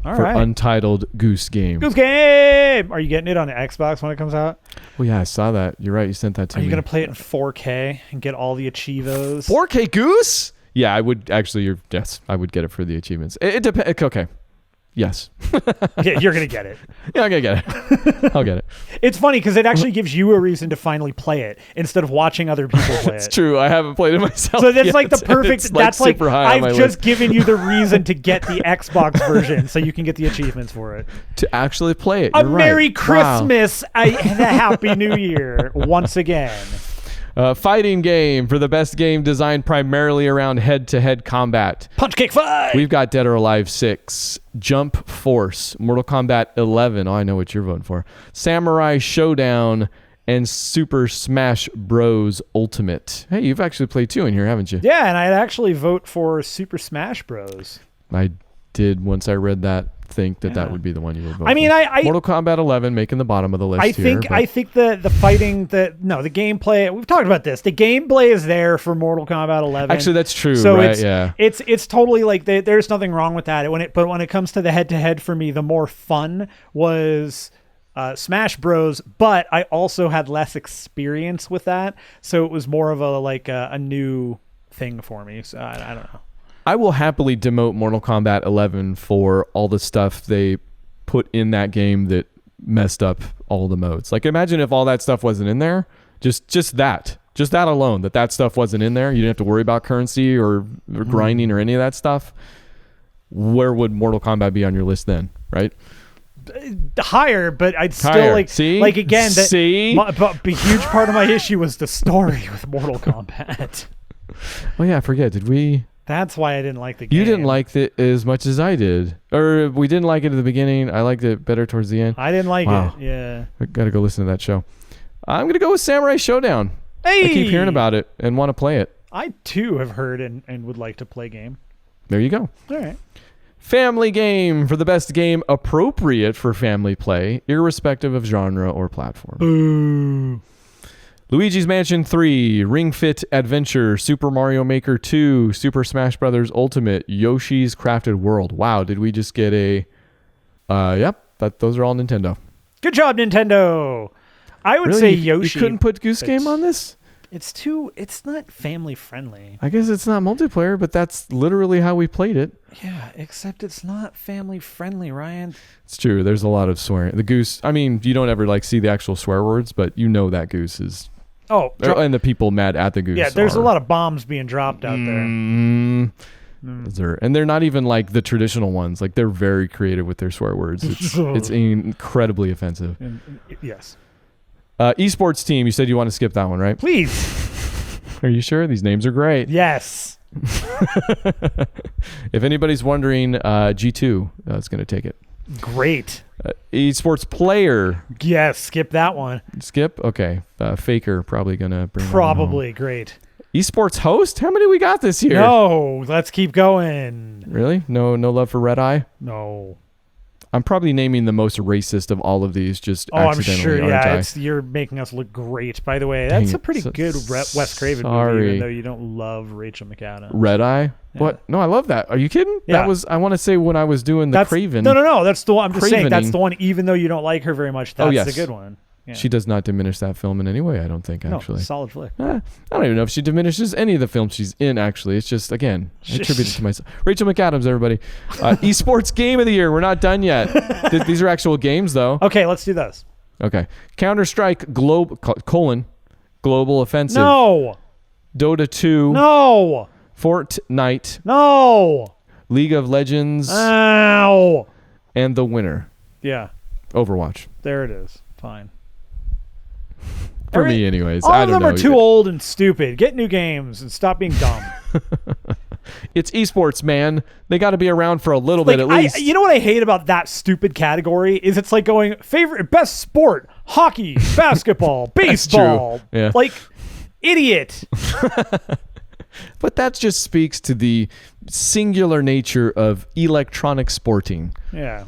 All for right. Untitled Goose Game. Goose Game! Are you getting it on the Xbox when it comes out? Oh yeah, I saw that. You're right. You sent that to me. Are you going to play it in 4K and get all the achievos? 4K Goose? Yeah, I would actually. Yes, I would get it for the achievements. It depends. Okay, Yes. Yeah, you're gonna get it. Yeah, I'm gonna get it. I'll get it. It's funny because it actually gives you a reason to finally play it instead of watching other people play It's it. true. I haven't played it myself. So that's yet. like the perfect. It's That's like super high on my I've list. just given you the reason to get the Xbox version, so you can get the achievements for it. To actually play it. A You're Merry right. Wow. Christmas and a Happy New Year once again. Fighting game for the best game designed primarily around head-to-head combat. Punch Kick Fight. We've got Dead or Alive 6, Jump Force, Mortal Kombat 11. Oh, I know what you're voting for. Samurai Showdown, and Super Smash Bros. Ultimate. Hey, you've actually played 2 in here, haven't you? Yeah, and I'd actually vote for Super Smash Bros. I did, once I read that, think that would be the one you would vote I mean, for. I Mortal Kombat 11 making the bottom of the list I here. think the fighting, the gameplay, we've talked about this. The gameplay is there for Mortal Kombat 11. Actually, that's true, So right? Yeah. it's totally like there's nothing wrong with that. But when it comes to the head-to-head for me, the more fun was Smash Bros, but I also had less experience with that, so it was more of a new thing for me. So I don't know. I will happily demote Mortal Kombat 11 for all the stuff they put in that game that messed up all the modes. Like, imagine if all that stuff wasn't in there. Just that alone, that stuff wasn't in there. You didn't have to worry about currency or grinding or any of that stuff. Where would Mortal Kombat be on your list then, right? Higher, but I'd still Higher. like See? like again that See? but a huge part of my issue was the story with Mortal Kombat. Oh yeah, I forget. Did we? That's why I didn't like the game. You didn't like it as much as I did, or we didn't like it at the beginning. I liked it better towards the end. I didn't like Wow. it. Yeah. I gotta go listen to that show. I'm gonna go with Samurai Showdown. Hey, I keep hearing about it and want to play it. I too have heard and would like to play game. There you go. All right. Family game for the best game appropriate for family play, irrespective of genre or platform. Boo. Luigi's Mansion 3, Ring Fit Adventure, Super Mario Maker 2, Super Smash Bros. Ultimate, Yoshi's Crafted World. Wow, did we just get a... Yep, those are all Nintendo. Good job, Nintendo. I would Really? say You Yoshi. couldn't put Goose Game on this? It's not family friendly. I guess it's not multiplayer, but that's literally how we played it. Yeah, except it's not family friendly, Ryan. It's true. There's a lot of swearing. The goose, I mean, you don't ever see the actual swear words, but you know that goose is... Oh, and the people mad at the goose. yeah, there's a lot of bombs being dropped out there. And they're not even like the traditional ones. Like, they're very creative with their swear words. It's incredibly offensive. Yes. Esports team, you said you want to skip that one, right? Please. Are you sure? These names are great. Yes. If anybody's wondering, G2 is going to take it. Great. Esports player. Yes, skip that one. Skip? Okay. Faker probably going to bring that one Probably. Great. home. Esports host? How many we got this year? No, let's keep going. Really? No love for Red Eye? No. I'm probably naming the most racist of all of these just I'm accidentally, sure. aren't Yeah, I? you're making us look great. By the way, Dang that's it. a pretty good Wes Craven movie, Sorry. even though you don't love Rachel McAdams. Red Eye? Yeah. What? No, I love that. Are you kidding? Yeah. That was, I want to say, when I was doing the Craven. No. That's the one. I'm just saying that's Cravening. the one. Even though you don't like her very much, that's yes. the good one. Yeah. She does not diminish that film in any way, I don't think, actually. No, solid flick. I don't even know if she diminishes any of the films she's in, actually. It's just, again, I attribute it to myself. Rachel McAdams, everybody. Esports Game of the Year. We're not done yet. These are actual games, though. Okay, let's do this. Okay. Counter-Strike Global Offensive. No. Dota 2. No. Fortnite. No. League of Legends. Ow. And the winner. Yeah. Overwatch. There it is. Fine. For me, anyways. All I of don't them know. are too old and stupid. Get new games and stop being dumb. It's esports, man. They got to be around for a little bit at least. You know what I hate about that stupid category is it's like going favorite best sport, hockey, basketball, baseball. True. Yeah. Like idiot. But that just speaks to the singular nature of electronic sporting. Yeah.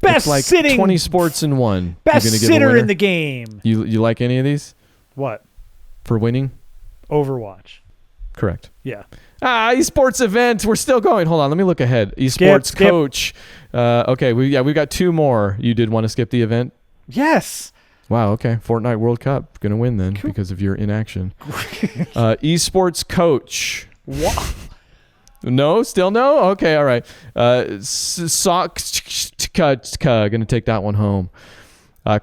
Best It's like sitting 20 sports in one. Best You're gonna give a sitter winner? in the game. You like any of these What? for winning? Overwatch. Correct. Yeah. Esports event. We're still going. Hold on. Let me look ahead. Esports Skip. coach. Okay. We've got 2 more. You did want to skip the event? Yes. Wow. Okay. Fortnite World Cup. Gonna win then because of your inaction. Esports coach. What? No. Still no. Okay. All right. Gonna take that one home.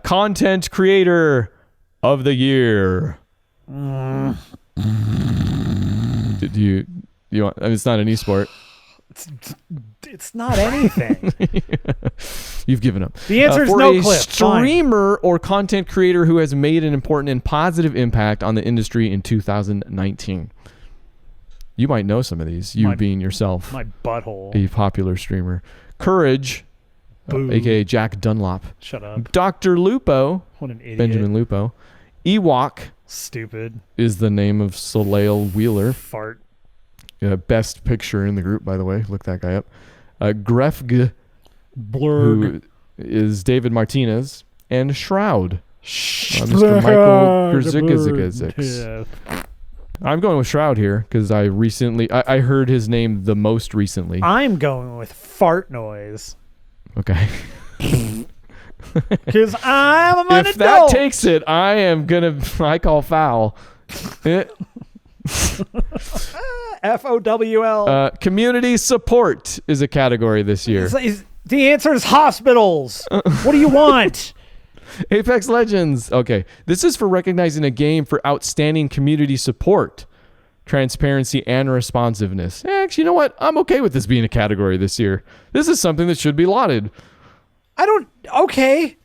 Content creator of the year. Do you want? I mean, it's not an esport. It's not anything. You've given up. The answer is for no a clip. Streamer or content creator who has made an important and positive impact on the industry in 2019. You might know some of these. You being yourself, My butthole. a popular streamer. Courage, aka Jack Dunlop. Shut up. Dr. Lupo, What an idiot. Benjamin Lupo. Ewok Stupid. is the name of Soleil Wheeler. Fart. Best picture in the group, by the way. Look that guy up. Grefg, Blurg. who is David Martinez, and Shroud, Mr. Michael Grzikizikizix. Yeah. I'm going with Shroud here because I heard his name the most recently. I'm going with fart noise. Okay. Because I'm an If adult. that takes it, I call foul. FOWL. Community support is a category this year. The answer is hospitals. What do you want? Apex Legends. Okay. This is for recognizing a game for outstanding community support, transparency, and responsiveness. Actually, you know what? I'm okay with this being a category this year. This is something that should be lauded. Okay.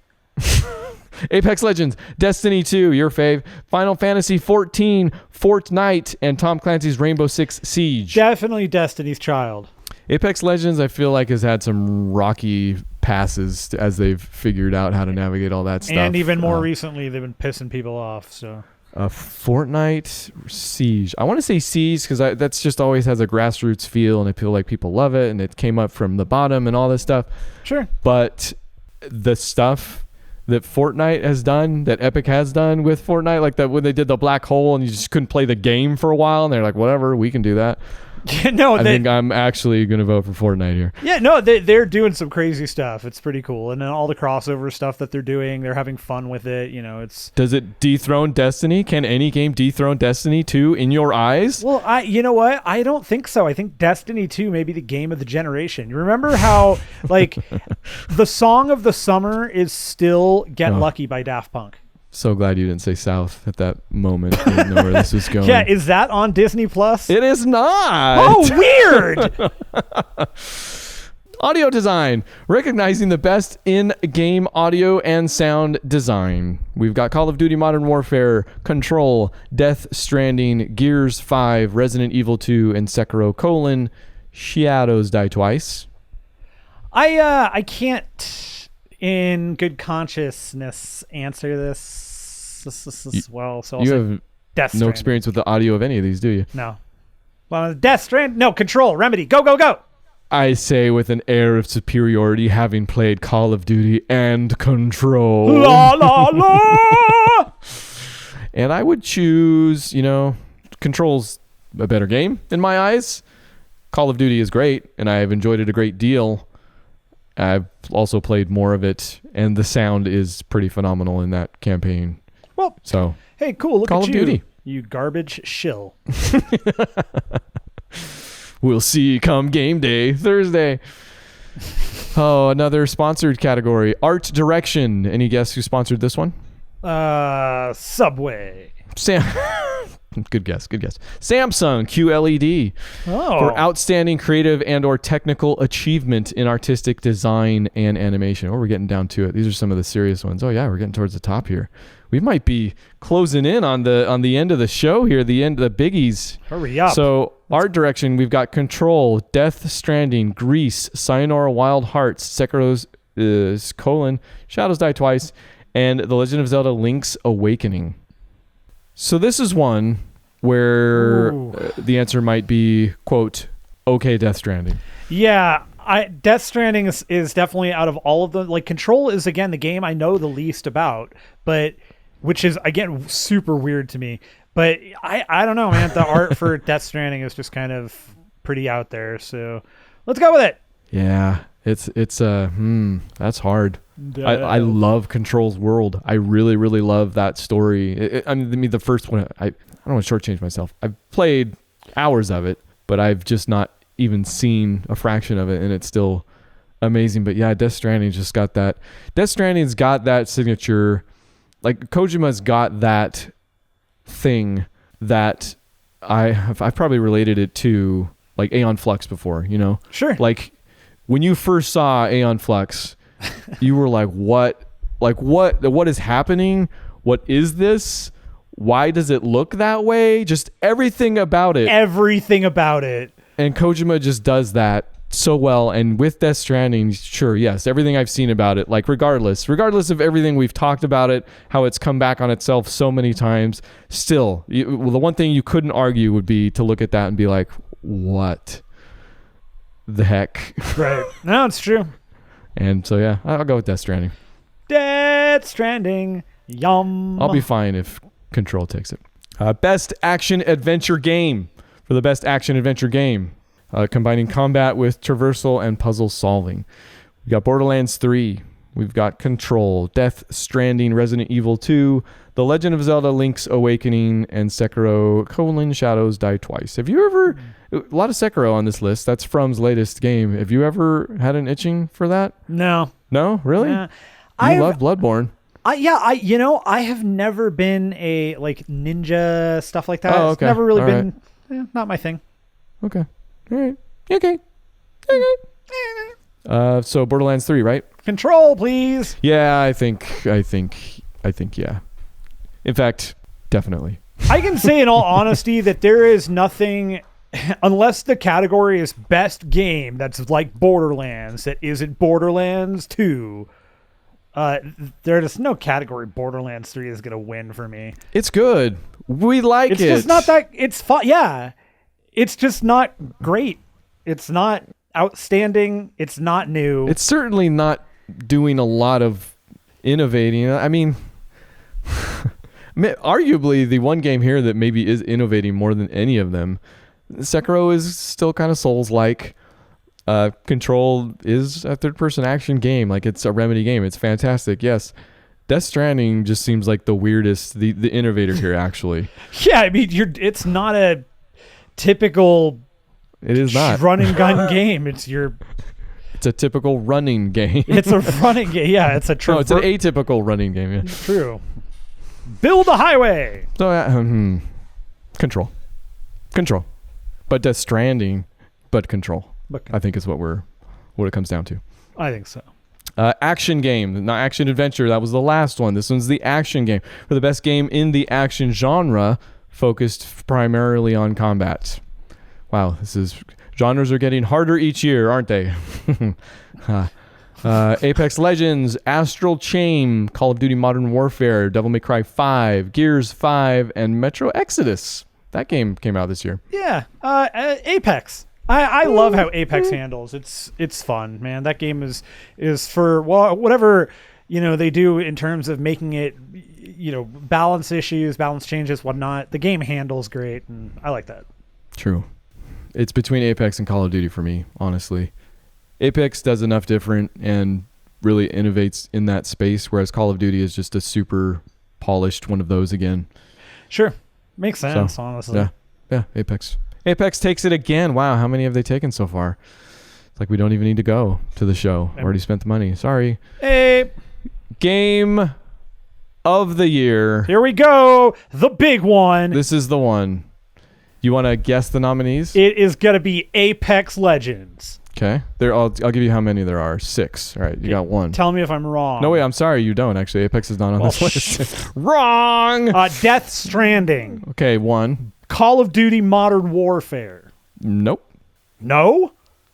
Apex Legends, Destiny 2, your fave, Final Fantasy 14, Fortnite, and Tom Clancy's Rainbow Six Siege. Definitely Destiny's Child. Apex Legends, I feel like, has had some rocky passes as they've figured out how to navigate all that stuff. And even more recently, they've been pissing people off. So Fortnite, Siege. I want to say Siege because that's just always has a grassroots feel, and I feel like people love it, and it came up from the bottom and all this stuff. Sure. But the stuff that Fortnite has done, that Epic has done with Fortnite, like that when they did the black hole and you just couldn't play the game for a while, and they're like, whatever, we can do that. I think I'm actually going to vote for Fortnite here. Yeah, no, they're doing some crazy stuff. It's pretty cool. And then all the crossover stuff that they're doing, they're having fun with it. You know, it's... Does it dethrone Destiny? Can any game dethrone Destiny 2 in your eyes? Well, you know what? I don't think so. I think Destiny 2 may be the game of the generation. You remember how, like, the song of the summer is still Get Lucky by Daft Punk. So glad you didn't say South at that moment. I didn't know where this was going. Yeah, is that on Disney Plus? It is not. Oh, weird. Audio design, recognizing the best in-game audio and sound design. We've got Call of Duty Modern Warfare, Control, Death Stranding, Gears 5, Resident Evil 2, and Sekiro: Shadows Die Twice. I can't, in good consciousness, answer this well. So You also have Death no Stranding. experience with the audio of any of these, do you? No. Well, Death Strand. No, Control. Remedy. Go, go, go. I say with an air of superiority, having played Call of Duty and Control. La, la, la. And I would choose, Control's a better game in my eyes. Call of Duty is great, and I've enjoyed it a great deal. I've also played more of it, and the sound is pretty phenomenal in that campaign. Well, so hey, cool. Look Call at of you. Duty. You garbage shill. We'll see you come game day, Thursday. Oh, another sponsored category. Art direction. Any guess who sponsored this one? Subway. Good guess. Samsung QLED for outstanding creative and or technical achievement in artistic design and animation. Oh, we're getting down to it. These are some of the serious ones. Oh yeah, we're getting towards the top here. We might be closing in on the end of the show here, the end of the biggies. Hurry up. So art direction, we've got Control, Death Stranding, Grease, Sayonara Wild Hearts, Sekiro's Shadows Die Twice, and The Legend of Zelda Link's Awakening. So this is one where the answer might be, quote, okay, Death Stranding. Yeah, Death Stranding is definitely out of all of them. Like, Control is, again, the game I know the least about, but which is, again, super weird to me. But I don't know, man. The art for Death Stranding is just kind of pretty out there. So let's go with it. Yeah, it's that's hard. I love Control's world. I really, really love that story. I mean, the first one, I don't want to shortchange myself. I've played hours of it, but I've just not even seen a fraction of it, and it's still amazing. But yeah, Death Stranding just got that. Death Stranding's got that signature. Like Kojima's got that thing that I've probably related it to like Aeon Flux before, you know? Sure. Like when you first saw Aeon Flux, you were like, what is happening? What is this? Why does it look that way? Just everything about it. Everything about it. And Kojima just does that so well. And with Death Stranding, sure, yes, everything I've seen about it, like regardless of everything we've talked about it, how it's come back on itself so many times, still, the one thing you couldn't argue would be to look at that and be like, what the heck? Right. No, it's true. And so, yeah, I'll go with Death Stranding. Death Stranding. Yum. I'll be fine if Control takes it. Best action adventure game. For the best action adventure game, combining combat with traversal and puzzle solving. We got Borderlands 3. We've got Control, Death Stranding, Resident Evil 2, The Legend of Zelda: Link's Awakening, and Sekiro: Shadows Die Twice. Have you ever... A lot of Sekiro on this list. That's From's latest game. Have you ever had an itching for that? No. No? Really? Yeah. You love Bloodborne. I have never been a like ninja stuff like that. Oh, okay. It's never really All been not my thing. Okay. All right. Okay. So Borderlands 3, right? Control, please. Yeah, I think yeah. In fact, definitely. I can say in all honesty that there is nothing, unless the category is best game that's like Borderlands, that isn't Borderlands 2. There's no category Borderlands 3 is going to win for me. It's good. We like it. It's just not that... It's fun. Yeah. It's just not great. It's not outstanding. It's not new. It's certainly not doing a lot of innovating. I mean, arguably the one game here that maybe is innovating more than any of them. Sekiro is still kind of Souls-like. Control is a third-person action game. Like, it's a Remedy game. It's fantastic. Yes. Death Stranding just seems like the weirdest, the innovator here, actually. Yeah, I mean, it's not a typical... It is not. Run and gun game. It's a typical running game. It's a running game. Yeah, it's a... No, it's an atypical running game. Yeah. True. Build a highway. So, Control. But Death Stranding, but Control. I think is what it comes down to. I think so. Action game, not action adventure. That was the last one. This one's the action game. For the best game in the action genre, focused primarily on combat. Wow, genres are getting harder each year, aren't they? Apex Legends, Astral Chain, Call of Duty Modern Warfare, Devil May Cry 5, Gears 5, and Metro Exodus. That game came out this year. Yeah, Apex. I love how Apex handles. It's fun, man. That game is for whatever they do in terms of making it balance issues, balance changes, whatnot. The game handles great, and I like that. True. It's between Apex and Call of Duty for me, honestly. Apex does enough different and really innovates in that space, whereas Call of Duty is just a super polished one of those again. Sure. Makes sense, honestly. Yeah, Apex. Apex takes it again. Wow, how many have they taken so far? It's like we don't even need to go to the show. Already spent the money. Sorry. Hey. Game of the year. Here we go. The big one. This is the one. You want to guess the nominees? It is going to be Apex Legends. Okay. I'll give you how many there are. 6. All right, you got 1. Tell me if I'm wrong. No, wait, I'm sorry. You don't, actually. Apex is not on this list. Wrong! Death Stranding. Okay, 1. Call of Duty Modern Warfare. Nope. No?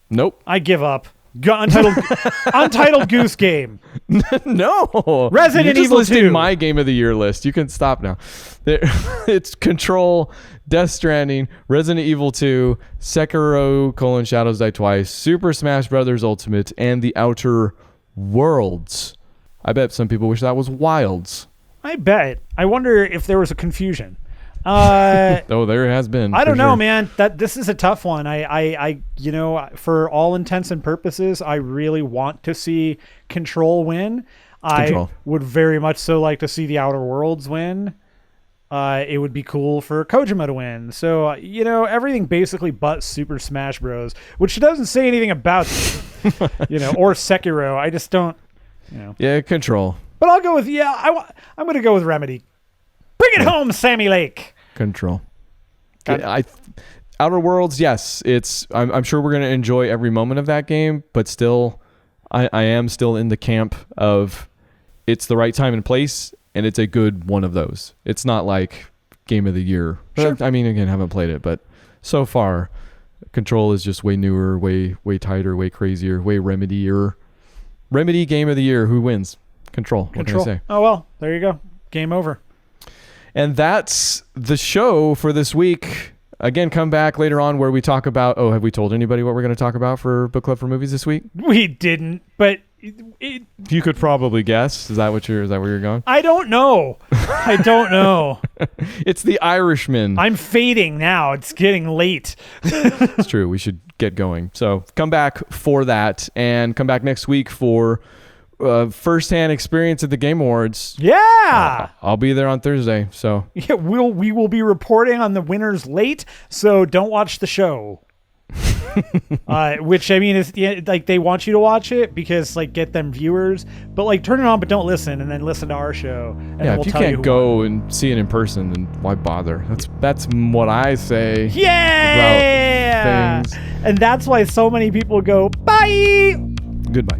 Nope. I give up. Untitled Goose Game. No. Resident Evil 2. You just listed my Game of the Year list. You can stop now. It's Control, Death Stranding, Resident Evil 2, Sekiro: Shadows Die Twice, Super Smash Bros. Ultimate, and The Outer Worlds. I bet some people wish that was Wilds. I bet. I wonder if there was a confusion. Oh, there has been. I don't know, man. This is a tough one. I for all intents and purposes, I really want to see Control win. I would very much so like to see The Outer Worlds win. It would be cool for Kojima to win. So, everything basically but Super Smash Bros., which doesn't say anything about or Sekiro. I just don't, Yeah, Control. But I'll go with I'm going to go with Remedy. Bring it home, Sammy Lake. Control. Outer Worlds, yes. I'm sure we're going to enjoy every moment of that game, but still, I am still in the camp of it's the right time and place, and it's a good one of those. It's not like Game of the Year. Sure. I mean, again, haven't played it, but so far, Control is just way newer, way tighter, way crazier, way Remedy-er. Remedy Game of the Year. Who wins? Control. What can I say? Oh, well, there you go. Game over. And that's the show for this week. Again, come back later on where we talk about... Oh, have we told anybody what we're going to talk about for Book Club for Movies this week? We didn't, but... You could probably guess. Is that where you're going? I don't know. I don't know. It's The Irishman. I'm fading now. It's getting late. It's true. We should get going. So come back for that, and come back next week for first-hand experience at the Game Awards. Yeah. I'll be there on Thursday. So yeah, we will be reporting on the winners late. So don't watch the show. Which I mean is like they want you to watch it because like get them viewers, but like turn it on but don't listen, and then listen to our show. And yeah, we'll if you tell can't go and see it in person, then why bother? That's what I say. Yeah. About things. And that's why so many people go bye. Goodbye.